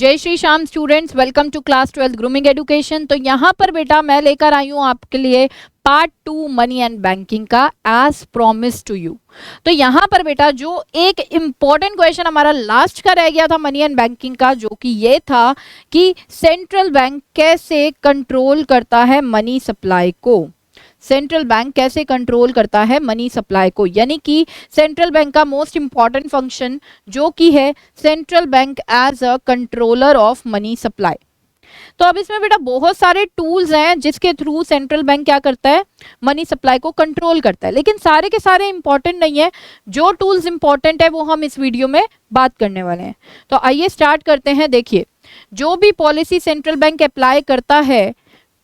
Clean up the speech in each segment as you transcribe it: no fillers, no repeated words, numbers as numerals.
जय Shri Shyam students, welcome to class 12 Grooming Education. तो यहाँ पर बेटा मैं लेकर आई हूँ आपके लिए पार्ट 2 मनी एंड बैंकिंग का एज प्रॉमिस टू यू। तो यहाँ पर बेटा जो एक इम्पॉर्टेंट क्वेश्चन हमारा लास्ट का रह गया था मनी एंड बैंकिंग का, जो कि ये था कि सेंट्रल बैंक कैसे कंट्रोल करता है मनी सप्लाई को। सेंट्रल बैंक कैसे कंट्रोल करता है मनी सप्लाई को, यानी कि सेंट्रल बैंक का मोस्ट इंपॉर्टेंट फंक्शन जो कि है central bank as a controller of money supply. तो अब इसमें बेटा बहुत सारे टूल्स हैं जिसके थ्रू सेंट्रल बैंक क्या करता है, मनी सप्लाई को कंट्रोल करता है, लेकिन सारे के सारे इंपॉर्टेंट नहीं है। जो टूल्स इंपॉर्टेंट है वो हम इस वीडियो में बात करने वाले हैं। तो आइए स्टार्ट करते हैं। देखिए, जो भी पॉलिसी सेंट्रल बैंक अप्लाई करता है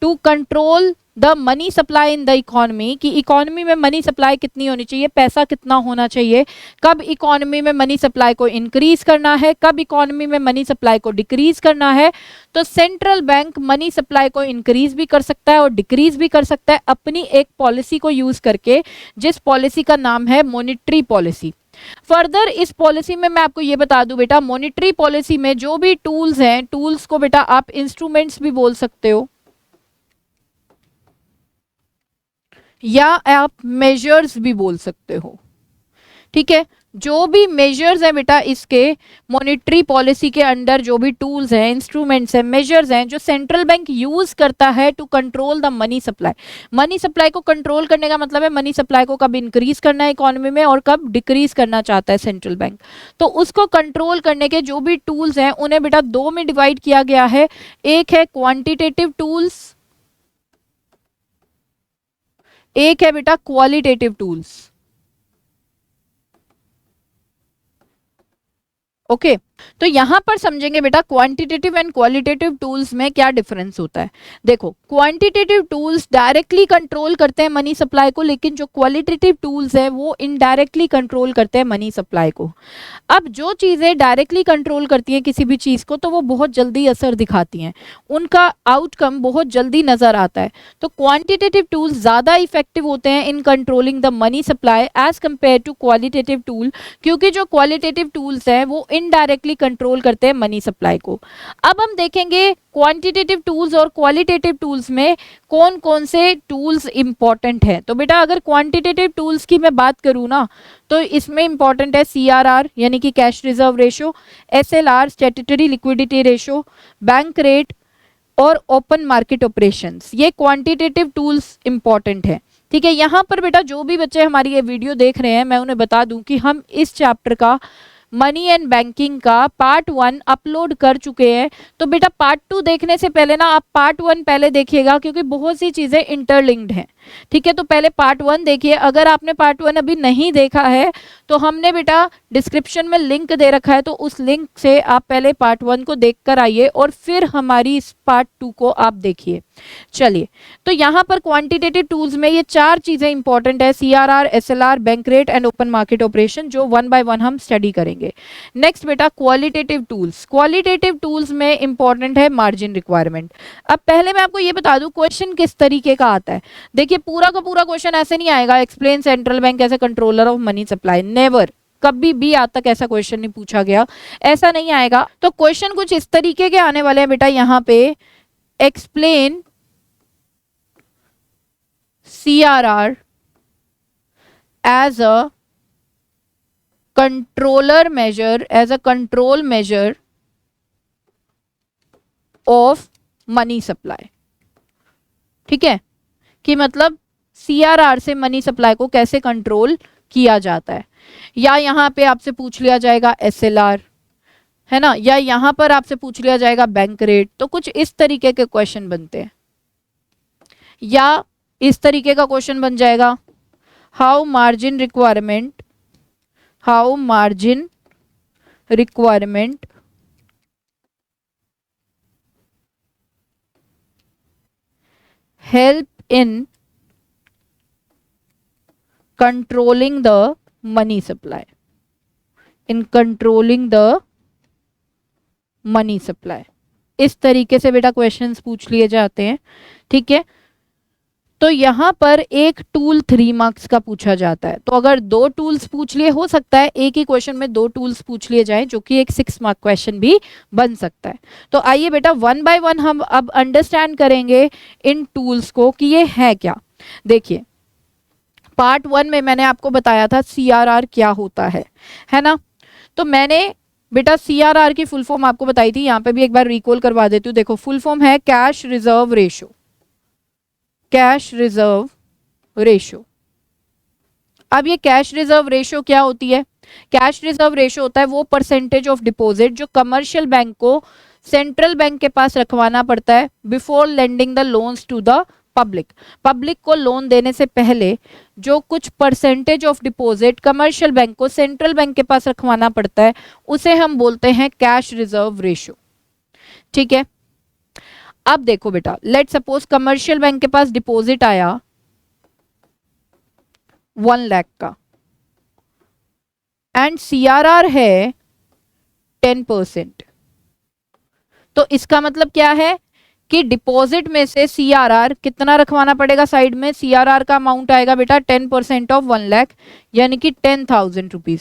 to control the money supply in the economy, कि इकोनॉमी में मनी सप्लाई कितनी होनी चाहिए, पैसा कितना होना चाहिए, कब इकोनॉमी में मनी सप्लाई को इंक्रीज करना है, कब इकोनॉमी में मनी सप्लाई को डिक्रीज करना है। तो सेंट्रल बैंक मनी सप्लाई को इंक्रीज भी कर सकता है और डिक्रीज भी कर सकता है अपनी एक पॉलिसी को यूज करके, जिस पॉलिसी का नाम है मॉनेटरी पॉलिसी। फर्दर इस पॉलिसी में मैं आपको ये बता दूं बेटा, मॉनेटरी पॉलिसी में जो भी टूल्स हैं, टूल्स को बेटा आप इंस्ट्रूमेंट्स भी बोल सकते हो या आप मेजर्स भी बोल सकते हो। ठीक है, जो भी मेजर्स है बेटा इसके मॉनेटरी पॉलिसी के अंडर, जो भी टूल्स हैं, इंस्ट्रूमेंट्स हैं, मेजर्स हैं जो सेंट्रल बैंक यूज करता है to control the money supply. Money supply को कंट्रोल करने का मतलब है मनी सप्लाई को कब इंक्रीज करना है इकोनॉमी में और कब डिक्रीज करना चाहता है सेंट्रल बैंक। तो उसको कंट्रोल करने के जो भी टूल्स हैं उन्हें बेटा दो में डिवाइड किया गया है। एक है क्वांटिटेटिव टूल्स, एक है बेटा क्वालिटेटिव टूल्स। ओके, तो यहां पर समझेंगे बेटा क्वांटिटेटिव एंड क्वालिटेटिव टूल्स में क्या डिफरेंस होता है। देखो, क्वांटिटेटिव टूल्स डायरेक्टली कंट्रोल करते हैं मनी सप्लाई को, लेकिन जो क्वालिटेटिव टूल्स है वो इनडायरेक्टली कंट्रोल करते हैं मनी सप्लाई को। अब जो चीजें डायरेक्टली कंट्रोल करती हैं किसी भी चीज को, तो वो बहुत जल्दी असर दिखाती हैं, उनका आउटकम बहुत जल्दी नजर आता है। तो क्वांटिटेटिव टूल्स ज्यादा इफेक्टिव होते हैं in controlling the money supply as compare to qualitative tool, क्योंकि जो क्वालिटेटिव टूल्स हैं वो इनडायरेक्टली कंट्रोल करते हैं मनी सप्लाई को। अब हम देखेंगे क्वांटिटेटिव टूल्स और क्वालिटेटिव टूल्स में कौन कौन से टूल्स इंपॉर्टेंट हैं। तो बेटा अगर क्वांटिटेटिव टूल्स की मैं बात करूं ना, तो इसमें इंपॉर्टेंट है CRR यानी कि cash reserve ratio, SLR statutory liquidity ratio, bank rate और ओपन मार्केट ऑपरेशंस। ये क्वांटिटेटिव टूल्स इंपॉर्टेंट है। ठीक है, यहाँ पर बेटा जो भी बच्चे हमारी ये वीडियो देख रहे हैं, मैं उन्हें बता दूं कि हम इस चैप्टर का मनी एंड बैंकिंग का पार्ट 1 अपलोड कर चुके हैं। तो बेटा पार्ट 2 देखने से पहले ना आप पार्ट 1 पहले देखिएगा, क्योंकि बहुत सी चीजें इंटरलिंक्ड हैं। ठीक है, तो पहले पार्ट 1 देखिए। अगर आपने पार्ट 1 अभी नहीं देखा है तो हमने बेटा डिस्क्रिप्शन में लिंक दे रखा है, तो उस लिंक से आप पहले पार्ट 1 को देख कर आइए और फिर हमारी इस पार्ट 2 को आप देखिए। चलिए, तो यहाँ पर क्वांटिटेटिव टूल्स में ये चार चीजें इंपॉर्टेंट है, CRR, SLR, bank rate and open market operation, जो वन बाय वन हम स्टडी करेंगे। नेक्स्ट बेटा क्वालिटेटिव टूल्स। क्वालिटेटिव टूल्स में इंपॉर्टेंट है मार्जिन रिक्वायरमेंट। अब पहले मैं आपको ये बता दूं क्वेश्चन किस तरीके का आता है। देखिए, पूरा का पूरा क्वेश्चन ऐसे नहीं आएगा, explain central bank as a controller of money supply. Never, कभी भी आज तक ऐसा क्वेश्चन नहीं पूछा गया, ऐसा नहीं आएगा। तो क्वेश्चन कुछ इस तरीके के आने वाले हैं बेटा। यहाँ पे explain CRR as a controller measure, as a control measure of money supply। ठीक है, कि मतलब CRR से मनी सप्लाई को कैसे कंट्रोल किया जाता है। या यहाँ पे आपसे पूछ लिया जाएगा SLR, है ना, या यहाँ पर आपसे पूछ लिया जाएगा बैंक रेट। तो कुछ इस तरीके के क्वेश्चन बनते हैं, या इस तरीके का क्वेश्चन बन जाएगा how margin requirement help in controlling the money supply, इस तरीके से बेटा क्वेश्चंस पूछ लिए जाते हैं। ठीक है, तो यहाँ पर एक टूल 3 मार्क्स का पूछा जाता है। तो अगर 2 टूल्स पूछ लिए, हो सकता है एक ही क्वेश्चन में 2 टूल्स पूछ लिए जाएं, जो कि एक 6 मार्क क्वेश्चन भी बन सकता है। तो आइए बेटा वन बाय वन हम अब अंडरस्टैंड करेंगे इन टूल्स को कि ये है क्या। देखिए पार्ट 1 में मैंने आपको बताया था CRR क्या होता है ना। तो मैंने बेटा CRR की फुल फॉर्म आपको बताई थी, यहाँ पे भी एक बार रिकॉल करवा देती हूँ। देखो फुल फॉर्म है cash reserve ratio, cash reserve ratio. अब ये कैश रिजर्व रेशो क्या होती है? कैश रिजर्व रेशो होता है वो परसेंटेज ऑफ डिपॉजिट जो कमर्शियल बैंक को सेंट्रल बैंक के पास रखवाना पड़ता है before lending the loans to the public. Public को लोन देने से पहले जो कुछ percentage of deposit commercial bank को सेंट्रल बैंक के पास रखवाना पड़ता है उसे हम बोलते हैं कैश रिजर्व रेशो। ठीक है, अब देखो बेटा लेट सपोज कमर्शियल बैंक के पास डिपॉजिट आया 1 लाख का एंड CRR है 10%। तो इसका मतलब क्या है कि डिपॉजिट में से CRR कितना रखवाना पड़ेगा साइड में? CRR का अमाउंट आएगा बेटा 10% ऑफ 1 लाख यानी कि 10,000 रुपीज।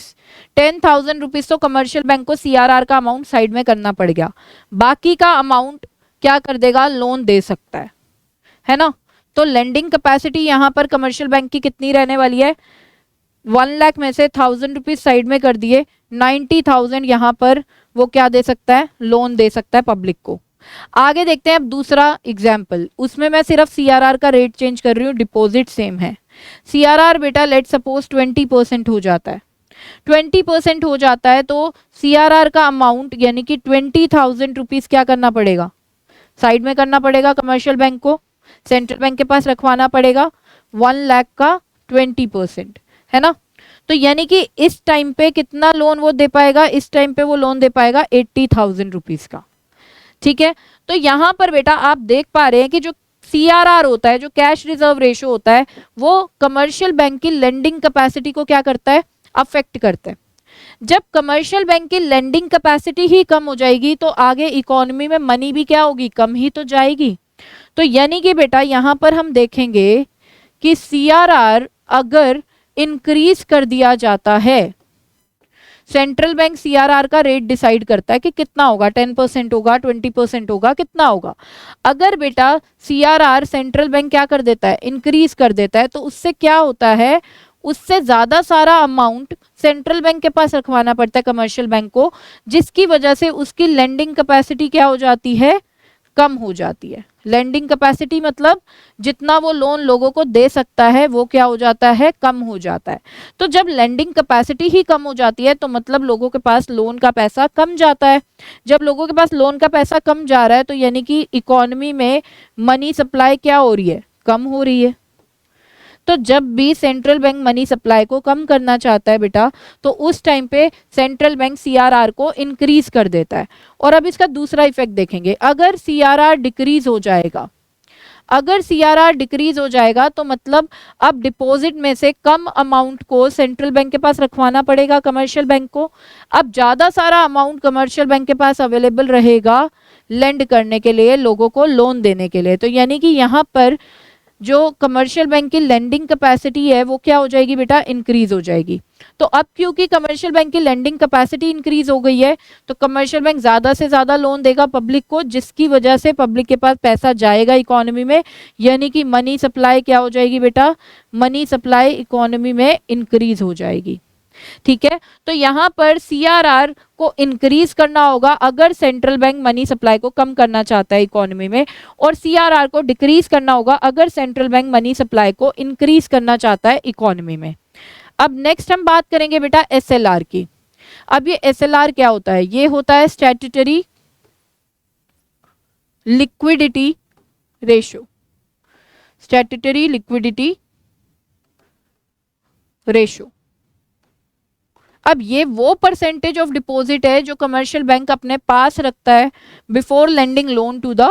10,000 रुपीज तो कमर्शियल बैंक को CRR का अमाउंट साइड में करना पड़ गया। बाकी का अमाउंट क्या कर देगा? लोन दे सकता है ना। तो लेंडिंग कैपेसिटी यहाँ पर कमर्शियल बैंक की कितनी रहने वाली है? 1 लाख में से 1,000 रुपीज साइड में कर दिए, 90,000 यहाँ पर वो क्या दे सकता है? लोन दे सकता है पब्लिक को। आगे देखते हैं अब दूसरा एग्जाम्पल, उसमें मैं सिर्फ CRR का रेट चेंज कर रही हूँ, डिपॉजिट सेम है। CRR बेटा लेट सपोज 20% हो जाता है। 20% हो जाता है तो CRR का अमाउंट यानी कि 20,000 रुपीज क्या करना पड़ेगा? साइड में करना पड़ेगा कमर्शियल बैंक को, सेंट्रल बैंक के पास रखवाना पड़ेगा 1 लाख का 20%, है ना। तो यानी कि इस टाइम पे कितना लोन वो दे पाएगा? इस टाइम पे वो लोन दे पाएगा 80,000 रुपीज का। ठीक है, तो यहां पर बेटा आप देख पा रहे हैं कि जो CRR होता है, जो कैश रिजर्व रेशो होता है, वो कमर्शियल बैंक की लेंडिंग कैपेसिटी को क्या करता है? अफेक्ट करता है। जब कमर्शियल बैंक की लेंडिंग कैपेसिटी ही कम हो जाएगी तो आगे इकोनॉमी में मनी भी क्या होगी? कम ही तो जाएगी। तो यानी कि बेटा यहां पर हम देखेंगे कि CRR अगर इंक्रीज कर दिया जाता है, सेंट्रल बैंक CRR का रेट डिसाइड करता है कि कितना होगा, 10% होगा, 20% होगा, कितना होगा। अगर बेटा CRR सेंट्रल बैंक क्या कर देता है? इंक्रीज कर देता है, तो उससे क्या होता है? उससे ज्यादा सारा अमाउंट सेंट्रल बैंक के पास रखवाना पड़ता है कमर्शियल बैंक को, जिसकी वजह से उसकी लेंडिंग कैपेसिटी क्या हो जाती है? कम हो जाती है। लेंडिंग कैपेसिटी मतलब जितना वो लोन लोगों को दे सकता है वो क्या हो जाता है? कम हो जाता है। तो जब लेंडिंग कैपेसिटी ही कम हो जाती है तो मतलब लोगों के पास लोन का पैसा कम जाता है। जब लोगों के पास लोन का पैसा कम जा रहा है तो यानी कि इकोनॉमी में मनी सप्लाई क्या हो रही है? कम हो रही है। तो जब भी सेंट्रल बैंक मनी सप्लाई को कम करना चाहता है बेटा, तो उस टाइम पे सेंट्रल बैंक CRR को इंक्रीज कर देता है। और अब इसका दूसरा इफेक्ट देखेंगे, अगर CRR डिक्रीज हो जाएगा, अगर CRR डिक्रीज हो जाएगा तो मतलब अब डिपॉजिट में से कम अमाउंट को सेंट्रल बैंक के पास रखवाना पड़ेगा कमर्शियल बैंक को। अब ज्यादा सारा अमाउंट कमर्शियल बैंक के पास अवेलेबल रहेगा लेंड करने के लिए, लोगों को लोन देने के लिए। तो यानी कि यहाँ पर जो कमर्शियल बैंक की लेंडिंग कैपेसिटी है वो क्या हो जाएगी बेटा? इंक्रीज हो जाएगी। तो अब क्योंकि कमर्शियल बैंक की लेंडिंग कैपेसिटी इंक्रीज हो गई है तो कमर्शियल बैंक ज्यादा से ज्यादा लोन देगा पब्लिक को, जिसकी वजह से पब्लिक के पास पैसा जाएगा इकोनॉमी में, यानी कि मनी सप्लाई क्या हो जाएगी बेटा? मनी सप्लाई इकोनॉमी में इंक्रीज हो जाएगी। ठीक है, तो यहां पर CRR को इंक्रीज करना होगा अगर सेंट्रल बैंक मनी सप्लाई को कम करना चाहता है इकोनॉमी में, और CRR को डिक्रीज करना होगा अगर सेंट्रल बैंक मनी सप्लाई को इंक्रीज करना चाहता है इकोनॉमी में। अब नेक्स्ट हम बात करेंगे बेटा SLR की। अब ये SLR क्या होता है? ये होता है statutory liquidity ratio, statutory liquidity ratio. अब ये वो परसेंटेज ऑफ डिपॉजिट है जो कमर्शियल बैंक अपने पास रखता है before lending loan to the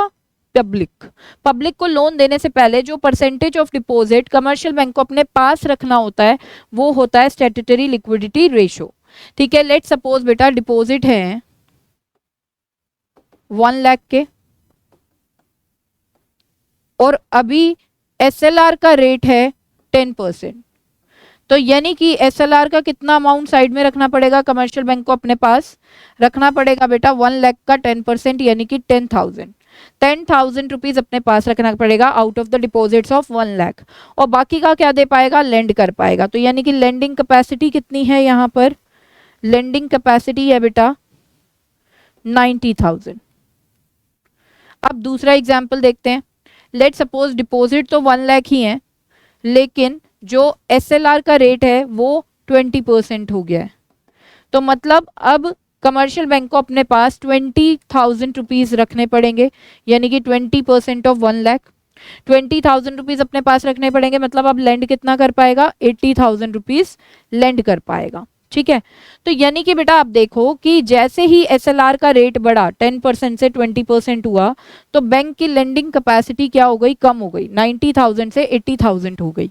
public. Public को लोन देने से पहले जो percentage of deposit commercial bank को अपने पास रखना होता है वो होता है स्टैट्यूटरी लिक्विडिटी रेशो। ठीक है, लेट सपोज बेटा डिपॉजिट है 1 लाख के और अभी SLR का रेट है 10%, तो यानी कि SLR का कितना अमाउंट साइड में रखना पड़ेगा कमर्शियल बैंक को अपने पास? रखना पड़ेगा बेटा 1 लाख का 10% यानी कि 10,000 रुपीज अपने पास रखना पड़ेगा out of the deposits of 1 lakh, और बाकी का क्या दे पाएगा? लेंड कर पाएगा। तो यानी कि लेंडिंग कैपेसिटी कितनी है यहाँ पर? लेंडिंग कैपेसिटी है बेटा 90,000। अब दूसरा एग्जाम्पल देखते हैं। लेट सपोज डिपॉजिट तो 1 लाख ही है, लेकिन जो SLR का रेट है वो 20% हो गया है। तो मतलब अब कमर्शियल बैंक को अपने पास 20,000 रुपीज रखने पड़ेंगे, यानी कि 20% ऑफ 1 लाख। 20,000 रुपीज अपने पास रखने पड़ेंगे, मतलब अब लेंड कितना कर पाएगा? 80,000 रुपीज लेंड कर पाएगा। ठीक है, तो यानी कि बेटा आप देखो कि जैसे ही SLR का रेट बढ़ा 10% से 20% हुआ, तो बैंक की लेंडिंग कैपेसिटी क्या हो गई? कम हो गई, 90,000 से 80,000 हो गई।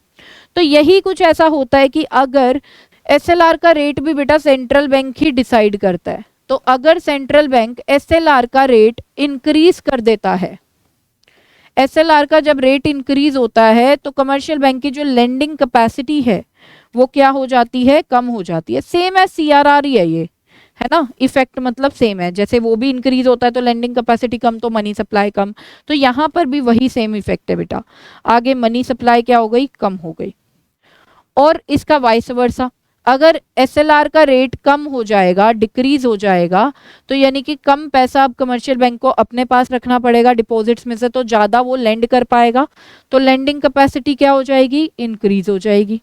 तो यही कुछ ऐसा होता है कि अगर SLR का रेट भी बेटा सेंट्रल बैंक ही डिसाइड करता है, तो अगर सेंट्रल बैंक SLR का रेट इंक्रीज कर देता है, SLR का जब रेट इंक्रीज होता है तो कमर्शियल बैंक की जो लेंडिंग कैपेसिटी है वो क्या हो जाती है? कम हो जाती है। सेम है CRR ही है ये, है ना, इफेक्ट मतलब सेम है। जैसे वो भी इंक्रीज होता है तो लेंडिंग कैपेसिटी कम तो मनी सप्लाई कम, तो यहाँ पर भी वही सेम इफेक्ट है बेटा। आगे मनी सप्लाई क्या हो गई? कम हो गई। और इसका वाइस वर्सा, अगर SLR का रेट कम हो जाएगा, डिक्रीज हो जाएगा, तो यानी कि कम पैसा अब कमर्शियल बैंक को अपने पास रखना पड़ेगा डिपॉजिट्स में से, तो ज्यादा वो लेंड कर पाएगा, तो लेंडिंग कैपेसिटी क्या हो जाएगी? इंक्रीज हो जाएगी।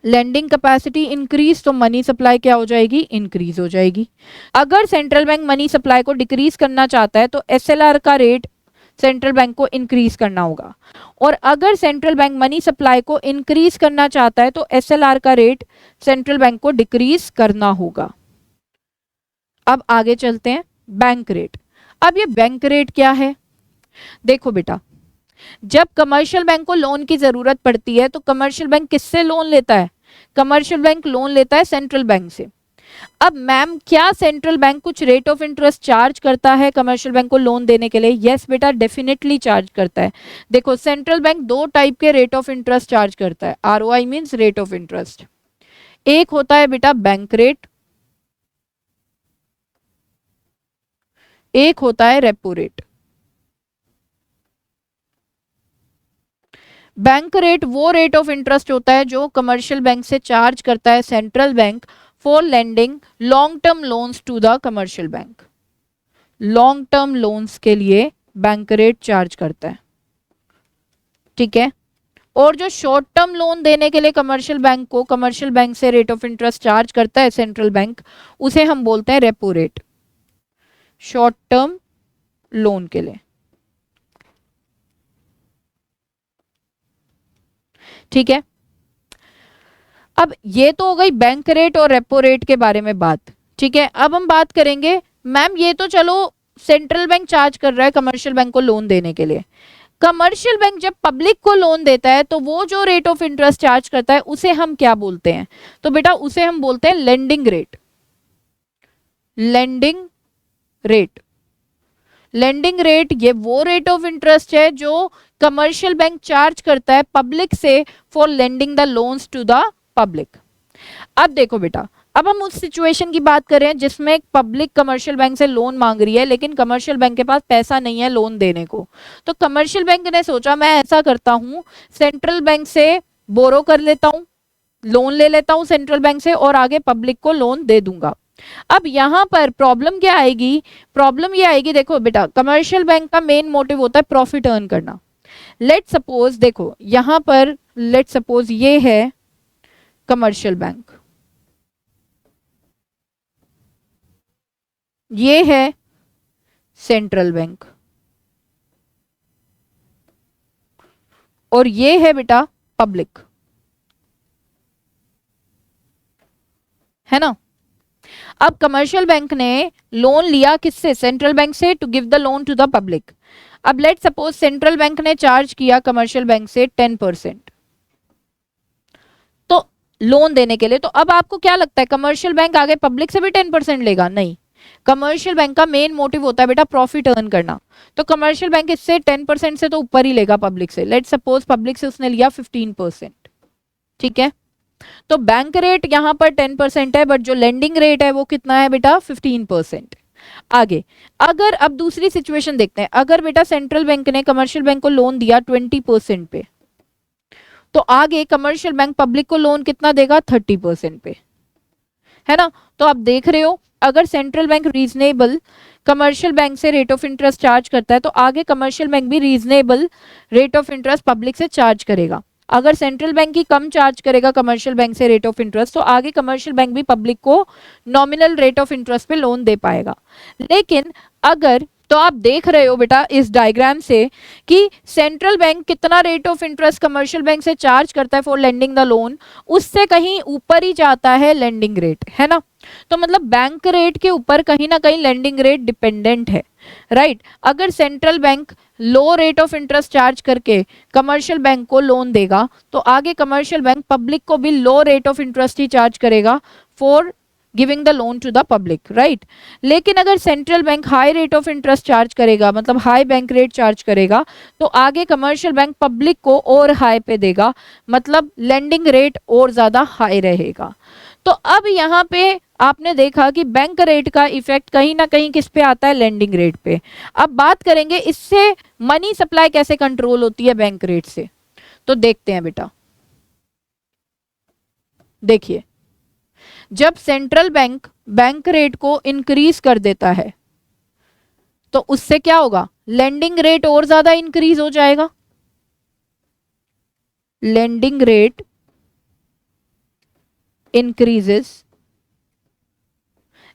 लेंडिंग कैपेसिटी इंक्रीज तो मनी सप्लाई क्या हो जाएगी? इंक्रीज हो जाएगी। अगर सेंट्रल बैंक मनी सप्लाई को डिक्रीज करना चाहता है तो SLR का रेट सेंट्रल बैंक को इंक्रीज करना होगा, और अगर सेंट्रल बैंक मनी सप्लाई को इंक्रीज करना चाहता है तो SLR का रेट सेंट्रल बैंक को डिक्रीज करना होगा। अब आगे चलते हैं, बैंक रेट। अब ये बैंक रेट क्या है? देखो बेटा, जब कमर्शियल बैंक को लोन की जरूरत पड़ती है तो कमर्शियल बैंक किससे लोन लेता है? कमर्शियल बैंक लोन लेता है सेंट्रल बैंक से। अब मैम क्या सेंट्रल बैंक कुछ रेट ऑफ इंटरेस्ट चार्ज करता है कमर्शियल बैंक को लोन देने के लिए? यस बेटा, डेफिनेटली चार्ज करता है। देखो सेंट्रल बैंक दो टाइप के रेट ऑफ इंटरेस्ट चार्ज करता है, ROI means rate of interest. एक होता है बेटा बैंक रेट, एक होता है रेपो रेट। बैंक रेट वो रेट ऑफ इंटरेस्ट होता है जो कमर्शियल बैंक से चार्ज करता है central bank for lending long term loans to the commercial bank. Long term loans के लिए बैंक रेट चार्ज करता है, ठीक है। और जो शॉर्ट टर्म लोन देने के लिए कमर्शियल बैंक को कमर्शियल बैंक से रेट ऑफ इंटरेस्ट चार्ज करता है सेंट्रल बैंक, उसे हम बोलते हैं repo rate, short term loan के लिए, ठीक है। अब ये तो हो गई बैंक रेट और रेपो रेट के बारे में बात, ठीक है। अब हम बात करेंगे, मैम ये तो चलो सेंट्रल बैंक चार्ज कर रहा है कमर्शियल बैंक को लोन देने के लिए, कमर्शियल बैंक जब पब्लिक को लोन देता है तो वो जो रेट ऑफ इंटरेस्ट चार्ज करता है उसे हम क्या बोलते हैं? तो बेटा उसे हम बोलते हैं lending rate. Lending rate, lending rate ये वो रेट ऑफ इंटरेस्ट है जो कमर्शियल बैंक चार्ज करता है पब्लिक से for lending the loans to the public. अब देखो बेटा, अब हम उस सिचुएशन की बात करें जिसमें पब्लिक कमर्शियल बैंक से लोन मांग रही है लेकिन कमर्शियल बैंक के पास पैसा नहीं है लोन देने को। तो कमर्शियल बैंक ने सोचा मैं ऐसा करता हूं, सेंट्रल बैंक से बोरो कर लेता हूं, लोन ले लेता हूं सेंट्रल बैंक से और आगे पब्लिक को लोन दे दूंगा। अब यहां पर प्रॉब्लम क्या आएगी? प्रॉब्लम ये आएगी, देखो बेटा कमर्शियल बैंक का मेन मोटिव होता है प्रॉफिट अर्न करना। लेट सपोज देखो यहां पर लेट सपोज ये है कमर्शियल बैंक, ये है सेंट्रल बैंक और ये है बेटा पब्लिक, है ना। अब कमर्शियल बैंक ने लोन लिया किससे? सेंट्रल बैंक से, to give the loan to the public. अब लेट सपोज सेंट्रल बैंक ने चार्ज किया कमर्शियल बैंक से 10% तो लोन देने के लिए। तो अब आपको क्या लगता है कमर्शियल बैंक आगे पब्लिक से भी 10% लेगा? नहीं, कमर्शियल बैंक का मेन मोटिव होता है बेटा प्रॉफिट अर्न करना, तो कमर्शियल बैंक इससे 10% से तो ऊपर ही लेगा पब्लिक से। लेट सपोज पब्लिक से उसने लिया 15%, ठीक है, तो बैंक रेट यहाँ पर 10% है, बट जो लेंडिंग रेट है वो कितना है बेटा 15%। आगे अगर अब दूसरी सिचुएशन देखते हैं, अगर बेटा सेंट्रल बैंक ने कमर्शियल बैंक को लोन दिया 20% पे, तो आगे कमर्शियल बैंक पब्लिक को लोन कितना देगा 30% पे, है ना। तो आप देख रहे हो अगर central bank reasonable commercial bank से रेट ऑफ इंटरेस्ट चार्ज करता है, तो आगे कमर्शियल बैंक भी reasonable rate of interest public से चार्ज करेगा। अगर सेंट्रल बैंक ही कम चार्ज करेगा कमर्शियल बैंक से रेट ऑफ इंटरेस्ट, तो आगे कमर्शियल बैंक भी पब्लिक को नॉमिनल रेट ऑफ इंटरेस्ट पे लोन दे पाएगा। लेकिन अगर, तो आप देख रहे हो बेटा इस डायग्राम से कि सेंट्रल बैंक कितना rate of interest commercial bank से चार्ज करता है फॉर लेंडिंग द लोन, उससे कहीं ऊपर ही जाता है लेंडिंग रेट, है ना। तो मतलब बैंक रेट के ऊपर कहीं ना कहीं लेंडिंग रेट डिपेंडेंट है, राइट। अगर central bank low rate of interest charge करके कमर्शियल बैंक को लोन देगा, तो आगे कमर्शियल बैंक पब्लिक को भी लो रेट ऑफ इंटरेस्ट ही चार्ज करेगा for giving the loan to the public, right. लेकिन अगर central bank high rate of interest charge करेगा, मतलब हाई बैंक रेट चार्ज करेगा, तो आगे कमर्शियल बैंक पब्लिक को और हाई पे देगा, मतलब लेंडिंग रेट और ज्यादा हाई रहेगा। तो अब यहाँ पे आपने देखा कि बैंक रेट का इफेक्ट कहीं ना कहीं किस पे आता है, लेंडिंग रेट पे। अब बात करेंगे इससे मनी सप्लाई कैसे कंट्रोल होती है बैंक रेट से, तो देखते हैं बेटा। देखिए जब सेंट्रल बैंक बैंक रेट को इंक्रीज कर देता है, तो उससे क्या होगा, लेंडिंग रेट और ज्यादा इंक्रीज हो जाएगा। Lending rate increases.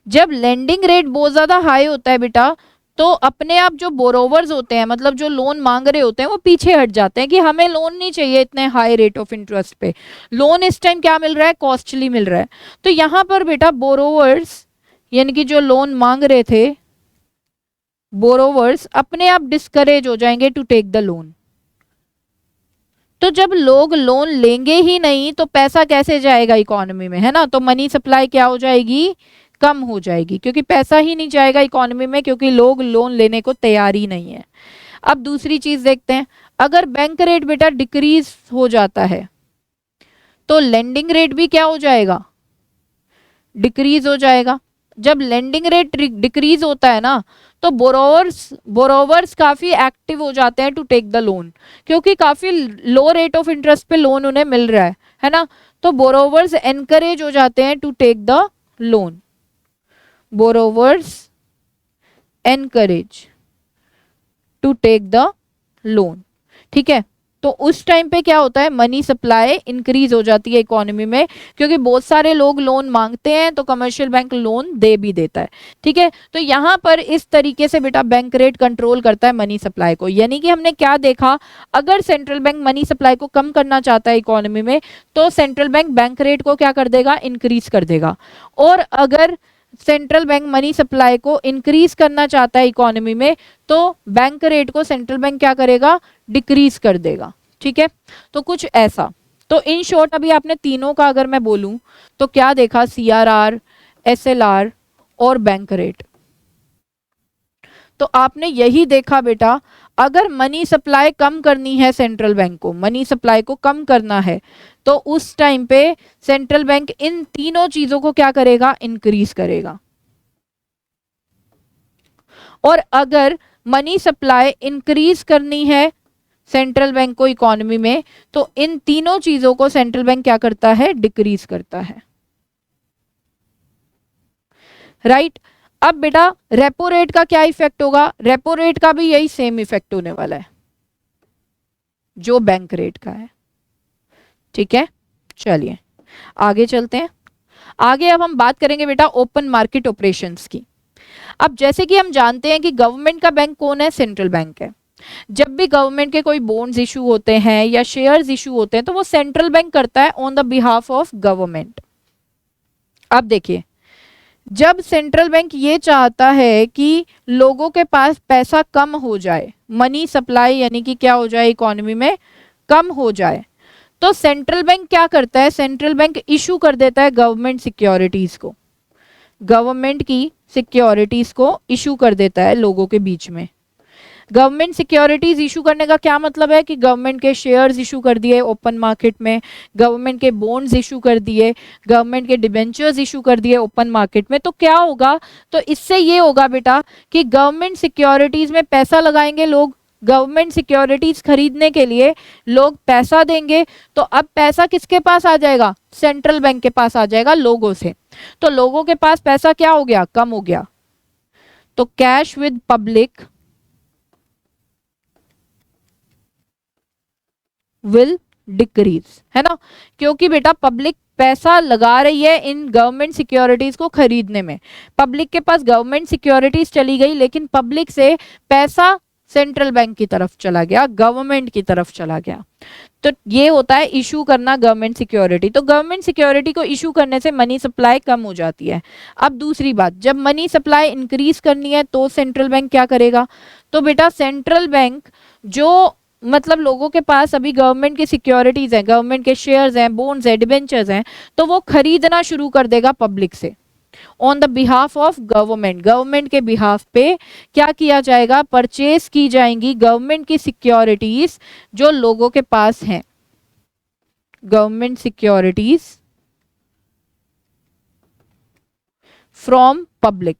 जब लेंडिंग रेट बहुत ज्यादा हाई होता है बेटा, तो अपने आप जो बोरोवर्स होते हैं, मतलब जो लोन मांग रहे होते हैं, वो पीछे हट जाते हैं कि हमें लोन नहीं चाहिए इतने हाई रेट ऑफ इंटरेस्ट पे, लोन इस टाइम क्या मिल रहा है, कॉस्टली मिल रहा है। तो यहां पर बेटा बोरोवर्स यानी कि जो लोन मांग रहे थे, बोरोवर्स अपने आप डिस्करेज हो जाएंगे टू टेक द लोन। तो जब लोग लोन लेंगे ही नहीं, तो पैसा कैसे जाएगा इकोनॉमी में, है ना। तो मनी सप्लाई क्या हो जाएगी, कम हो जाएगी, क्योंकि पैसा ही नहीं जाएगा इकोनॉमी में, क्योंकि लोग लोन लेने को तैयार ही नहीं है। अब दूसरी चीज देखते हैं, अगर बैंक रेट बेटा डिक्रीज हो जाता है, तो लेंडिंग रेट भी क्या हो जाएगा, डिक्रीज हो जाएगा। जब लेंडिंग रेट डिक्रीज होता है ना, तो बोरोवर्स काफी एक्टिव हो जाते हैं टू टेक द लोन, क्योंकि काफी लो रेट ऑफ इंटरेस्ट पे लोन उन्हें मिल रहा है ना। तो बोरोवर्स एनकरेज हो जाते हैं to take the loan. Borrowers encourage to take the loan, ठीक है। तो उस टाइम पे क्या होता है, मनी सप्लाई इंक्रीज हो जाती है इकोनॉमी में, क्योंकि बहुत सारे लोग लोन मांगते हैं, तो कमर्शियल बैंक लोन दे भी देता है, ठीक है। तो यहाँ पर इस तरीके से बेटा बैंक रेट कंट्रोल करता है मनी सप्लाई को। यानी कि हमने क्या देखा, अगर सेंट्रल बैंक मनी सप्लाई को कम करना चाहता है इकोनॉमी में, तो सेंट्रल बैंक बैंक रेट को क्या कर देगा, इंक्रीज कर देगा। और अगर सेंट्रल बैंक मनी सप्लाई को इंक्रीज करना चाहता है इकोनॉमी में, तो बैंक रेट को सेंट्रल बैंक क्या करेगा, डिक्रीज कर देगा, ठीक है। तो कुछ ऐसा। तो इन शॉर्ट अभी आपने तीनों का अगर मैं बोलूं तो क्या देखा, CRR, SLR और बैंक रेट। तो आपने यही देखा बेटा, अगर मनी सप्लाई कम करनी है सेंट्रल बैंक को, मनी सप्लाई को कम करना है, तो उस टाइम पे सेंट्रल बैंक इन तीनों चीजों को क्या करेगा, इंक्रीज करेगा। और अगर मनी सप्लाई इंक्रीज करनी है सेंट्रल बैंक को इकोनॉमी में, तो इन तीनों चीजों को सेंट्रल बैंक क्या करता है, डिक्रीज करता है, राइट। अब बेटा रेपो रेट का क्या इफेक्ट होगा, रेपो रेट का भी यही सेम इफेक्ट होने वाला है जो बैंक रेट का है, ठीक है। चलिए आगे चलते हैं। आगे अब हम बात करेंगे बेटा ओपन मार्केट ऑपरेशंस की। अब जैसे कि हम जानते हैं कि गवर्नमेंट का बैंक कौन है, सेंट्रल बैंक है। जब भी गवर्नमेंट के कोई बॉन्ड्स इशू होते हैं या शेयर्स इशू होते हैं, तो वो सेंट्रल बैंक करता है on the behalf of government. अब देखिए, जब सेंट्रल बैंक ये चाहता है कि लोगों के पास पैसा कम हो जाए, मनी सप्लाई यानी कि क्या हो जाए, इकोनॉमी में कम हो जाए, तो सेंट्रल बैंक क्या करता है, सेंट्रल बैंक इशू कर देता है गवर्नमेंट सिक्योरिटीज को, गवर्नमेंट की सिक्योरिटीज को इशू कर देता है लोगों के बीच में। गवर्नमेंट सिक्योरिटीज इशू करने का क्या मतलब है कि गवर्नमेंट के शेयर्स इशू कर दिए ओपन मार्केट में, गवर्नमेंट के बॉन्ड्स इशू कर दिए, गवर्नमेंट के डिबेंचर्स इशू कर दिए ओपन मार्केट में। तो क्या होगा, तो इससे ये होगा बेटा कि गवर्नमेंट सिक्योरिटीज में पैसा लगाएंगे लोग, गवर्नमेंट सिक्योरिटीज खरीदने के लिए लोग पैसा देंगे, तो अब पैसा किसके पास आ जाएगा, सेंट्रल बैंक के पास आ जाएगा लोगों से। तो लोगों के पास पैसा क्या हो गया, कम हो गया। तो cash with public will decrease, है ना, क्योंकि बेटा पब्लिक पैसा लगा रही है इन गवर्नमेंट सिक्योरिटीज को खरीदने में। पब्लिक के पास गवर्नमेंट सिक्योरिटीज चली गई, लेकिन पब्लिक से पैसा सेंट्रल बैंक की तरफ चला गया, गवर्नमेंट की तरफ चला गया। तो ये होता है इशू करना गवर्नमेंट सिक्योरिटी। तो गवर्नमेंट सिक्योरिटी को इशू करने से मनी सप्लाई कम हो जाती है। अब दूसरी बात, जब मनी सप्लाई इंक्रीज करनी है तो सेंट्रल बैंक क्या करेगा, तो बेटा सेंट्रल बैंक जो मतलब लोगों के पास अभी गवर्नमेंट की सिक्योरिटीज हैं, गवर्नमेंट के शेयर्स हैं, बॉन्ड्स हैं, डिबेंचर्स हैं, तो वो खरीदना शुरू कर देगा पब्लिक से on the behalf of government. Government के बिहाफ पे क्या किया जाएगा, परचेज की जाएंगी गवर्नमेंट की सिक्योरिटीज जो लोगों के पास हैं, गवर्नमेंट सिक्योरिटीज फ्रॉम पब्लिक।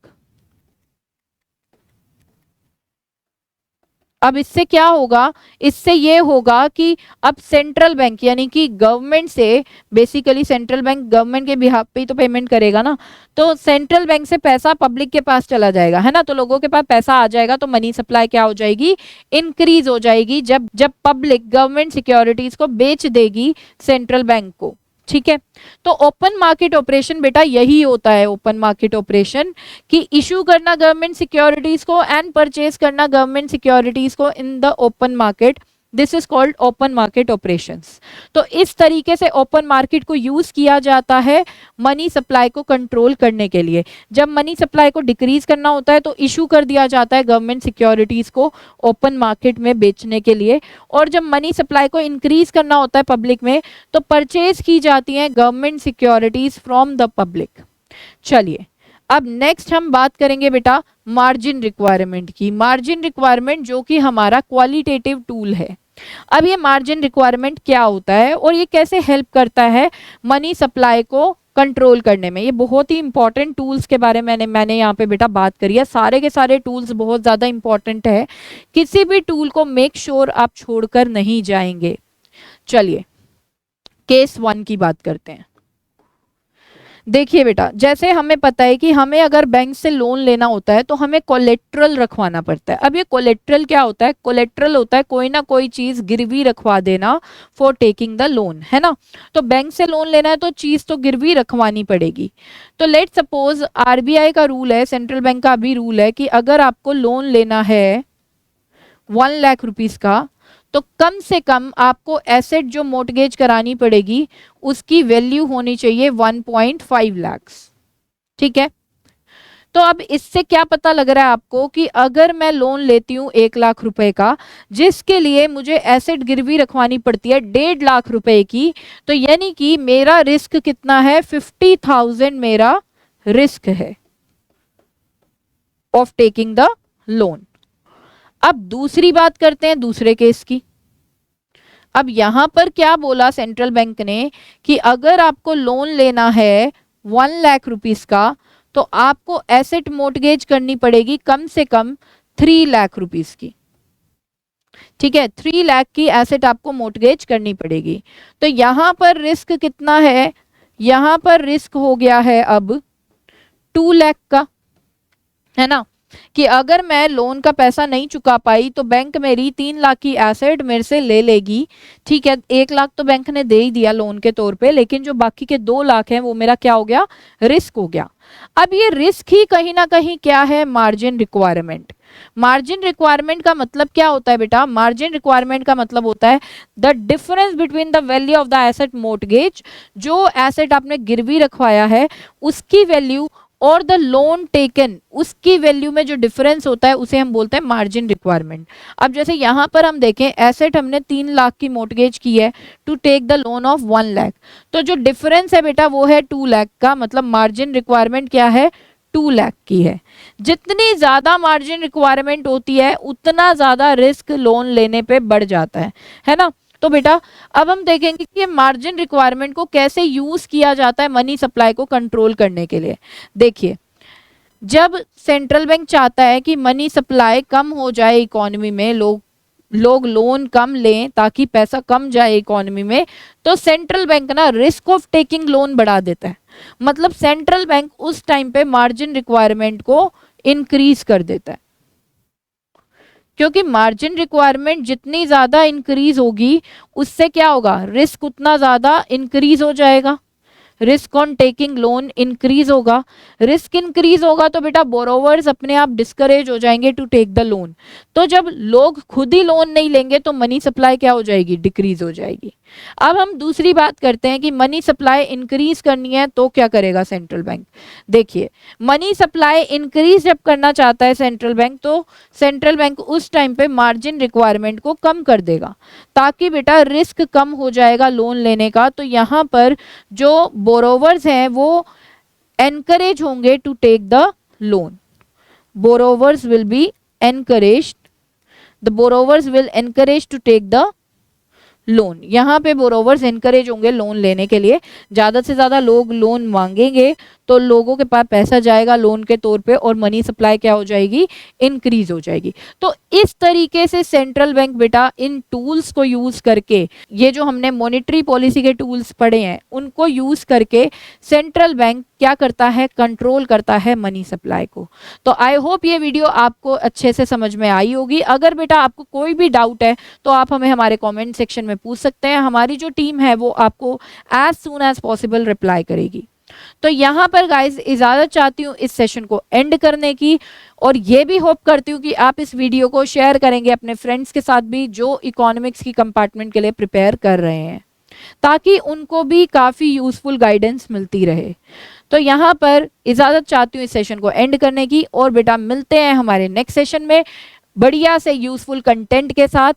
अब इससे क्या होगा, इससे ये होगा कि अब सेंट्रल बैंक यानी कि गवर्नमेंट से, बेसिकली सेंट्रल बैंक गवर्नमेंट के बिहाफ पे ही तो पेमेंट करेगा ना, तो सेंट्रल बैंक से पैसा पब्लिक के पास चला जाएगा, है ना, तो लोगों के पास पैसा आ जाएगा, तो मनी सप्लाई क्या हो जाएगी, इंक्रीज हो जाएगी, जब जब पब्लिक गवर्नमेंट सिक्योरिटीज को बेच देगी सेंट्रल बैंक को। ठीक है, तो ओपन मार्केट ऑपरेशन बेटा यही होता है, ओपन मार्केट ऑपरेशन कि इशू करना गवर्नमेंट सिक्योरिटीज को एंड परचेज करना गवर्नमेंट सिक्योरिटीज को in the open market. This is called open market operations. तो इस तरीके से ओपन मार्केट को यूज किया जाता है मनी सप्लाई को कंट्रोल करने के लिए। जब मनी सप्लाई को डिक्रीज करना होता है तो इशू कर दिया जाता है गवर्नमेंट सिक्योरिटीज को ओपन मार्केट में बेचने के लिए, और जब मनी सप्लाई को इंक्रीज करना होता है पब्लिक में तो परचेज की जाती हैं government securities from the public. चलिए अब नेक्स्ट हम बात करेंगे बेटा मार्जिन रिक्वायरमेंट की। मार्जिन रिक्वायरमेंट जो कि हमारा क्वालिटेटिव टूल है। अब ये मार्जिन रिक्वायरमेंट क्या होता है और ये कैसे हेल्प करता है मनी सप्लाई को कंट्रोल करने में। ये बहुत ही इंपॉर्टेंट टूल्स के बारे में मैंने यहाँ पे बेटा बात करी है। सारे के सारे टूल्स बहुत ज़्यादा इंपॉर्टेंट है, किसी भी टूल को मेक श्योर आप छोड़कर नहीं जाएंगे। चलिए केस 1 की बात करते हैं। देखिए बेटा, जैसे हमें पता है कि हमें अगर बैंक से लोन लेना होता है तो हमें कोलेट्रल रखवाना पड़ता है। अब ये कोलेट्रल क्या होता है, कोलेट्रल होता है कोई ना कोई चीज गिरवी रखवा देना फॉर टेकिंग द लोन, है ना। तो बैंक से लोन लेना है तो चीज तो गिरवी रखवानी पड़ेगी। तो लेट सपोज आरबीआई का रूल है, सेंट्रल बैंक का भी रूल है कि अगर आपको लोन लेना है 1 लाख रुपीस का तो कम से कम आपको एसेट जो मोर्टगेज करानी पड़ेगी उसकी वैल्यू होनी चाहिए 1.5 लाख। ठीक है, तो अब इससे क्या पता लग रहा है आपको कि अगर मैं लोन लेती हूँ 1 लाख रुपए का जिसके लिए मुझे एसेट गिरवी रखवानी पड़ती है 1.5 लाख रुपए की, तो यानी कि मेरा रिस्क कितना है, 50,000 मेरा रिस्क है ऑफ टेकिंग द लोन। अब दूसरी बात करते हैं दूसरे केस की। अब यहां पर क्या बोला सेंट्रल बैंक ने कि अगर आपको लोन लेना है 1 लाख रुपीस का तो आपको एसेट मोर्टगेज करनी पड़ेगी कम से कम 3 लाख रुपीस की। ठीक है, 3 लाख की एसेट आपको मोर्टगेज करनी पड़ेगी। तो यहां पर रिस्क कितना है, यहां पर रिस्क हो गया है अब 2 लाख का, है ना, कि अगर मैं लोन का पैसा नहीं चुका पाई तो बैंक मेरी 3 लाख की एसेट मेरे से ले लेगी। ठीक है, 1 लाख तो बैंक ने दे ही दिया लोन के तौर पे, लेकिन जो बाकी के 2 लाख हैं वो मेरा क्या हो गया, रिस्क हो गया। अब ये रिस्क ही कहीं ना कहीं क्या है, मार्जिन रिक्वायरमेंट। मार्जिन रिक्वायरमेंट का मतलब क्या होता है बेटा, मार्जिन रिक्वायरमेंट का मतलब होता है the difference between the value of the asset mortgage, जो एसेट आपने गिरवी रखवाया है उसकी वैल्यू और द लोन टेकन उसकी वैल्यू में जो डिफरेंस होता है उसे हम बोलते हैं मार्जिन रिक्वायरमेंट। अब जैसे यहाँ पर हम देखें एसेट हमने 3 लाख की मोर्टगेज की है to take the loan of 1 lakh, तो जो डिफरेंस है बेटा वो है 2 लाख का, मतलब मार्जिन रिक्वायरमेंट क्या है, 2 लाख की है। जितनी ज़्यादा मार्जिन रिक्वायरमेंट होती है उतना ज़्यादा रिस्क लोन लेने पे बढ़ जाता है ना। तो बेटा अब हम देखेंगे कि ये मार्जिन रिक्वायरमेंट को कैसे यूज़ किया जाता है मनी सप्लाई को कंट्रोल करने के लिए। देखिए, जब सेंट्रल बैंक चाहता है कि मनी सप्लाई कम हो जाए इकोनॉमी में, लोग लोन कम लें ताकि पैसा कम जाए इकोनॉमी में, तो सेंट्रल बैंक ना रिस्क ऑफ टेकिंग लोन बढ़ा देता है। मतलब सेंट्रल बैंक उस टाइम पे मार्जिन रिक्वायरमेंट को इंक्रीज कर देता है, क्योंकि मार्जिन रिक्वायरमेंट जितनी ज़्यादा इंक्रीज होगी उससे क्या होगा, रिस्क उतना ज़्यादा इंक्रीज हो जाएगा, risk on taking loan increase होगा। रिस्क इंक्रीज होगा तो बेटा बोरोवर्स अपने आप डिस्करेज हो जाएंगे टू टेक द लोन। तो जब लोग खुद ही लोन नहीं लेंगे तो मनी सप्लाई क्या हो जाएगी, डिक्रीज हो जाएगी। अब हम दूसरी बात करते हैं कि मनी सप्लाई इंक्रीज करनी है तो क्या करेगा सेंट्रल बैंक। देखिए, मनी सप्लाई इंक्रीज जब करना चाहता है सेंट्रल बैंक, तो सेंट्रल बैंक उस टाइम पे मार्जिन रिक्वायरमेंट को कम कर देगा ताकि बेटा रिस्क कम हो जाएगा लोन लेने का। तो यहाँ पर जो बोरोवर्स हैं वो एनकरेज होंगे to take the loan. Borrowers will be encouraged, the borrowers will encourage to take the loan. यहाँ पे बोरोवर्स एनकरेज होंगे लोन लेने के लिए। ज़्यादा से ज़्यादा लोग लोन मांगेंगे तो लोगों के पास पैसा जाएगा लोन के तौर पे और मनी सप्लाई क्या हो जाएगी, इंक्रीज हो जाएगी। तो इस तरीके से सेंट्रल बैंक बेटा इन टूल्स को यूज़ करके, ये जो हमने मॉनेटरी पॉलिसी के टूल्स पढ़े हैं उनको यूज़ करके सेंट्रल बैंक क्या करता है, कंट्रोल करता है मनी सप्लाई को। तो आई होप ये वीडियो आपको अच्छे से समझ में आई होगी। अगर बेटा आपको कोई भी डाउट है तो आप हमें हमारे कमेंट सेक्शन में पूछ सकते हैं। हमारी जो टीम है वो आपको as soon as possible reply करेगी। तो यहाँ पर गाइज इजाज़त चाहती हूँ इस सेशन को एंड करने की, और ये भी होप करती हूँ कि आप इस वीडियो को शेयर करेंगे अपने फ्रेंड्स के साथ भी जो इकोनॉमिक्स की कंपार्टमेंट के लिए प्रिपेयर कर रहे हैं, ताकि उनको भी काफ़ी यूज़फुल गाइडेंस मिलती रहे। तो यहाँ पर इजाज़त चाहती हूँ इस सेशन को एंड करने की, और बेटा मिलते हैं हमारे नेक्स्ट सेशन में बढ़िया से यूज़फुल कंटेंट के साथ।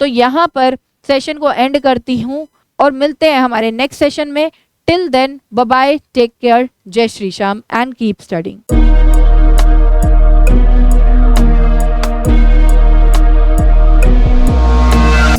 तो यहाँ पर सेशन को एंड करती हूँ और मिलते हैं हमारे नेक्स्ट सेशन में। Till then, bye bye, take care, जय Shri Shyam and keep studying.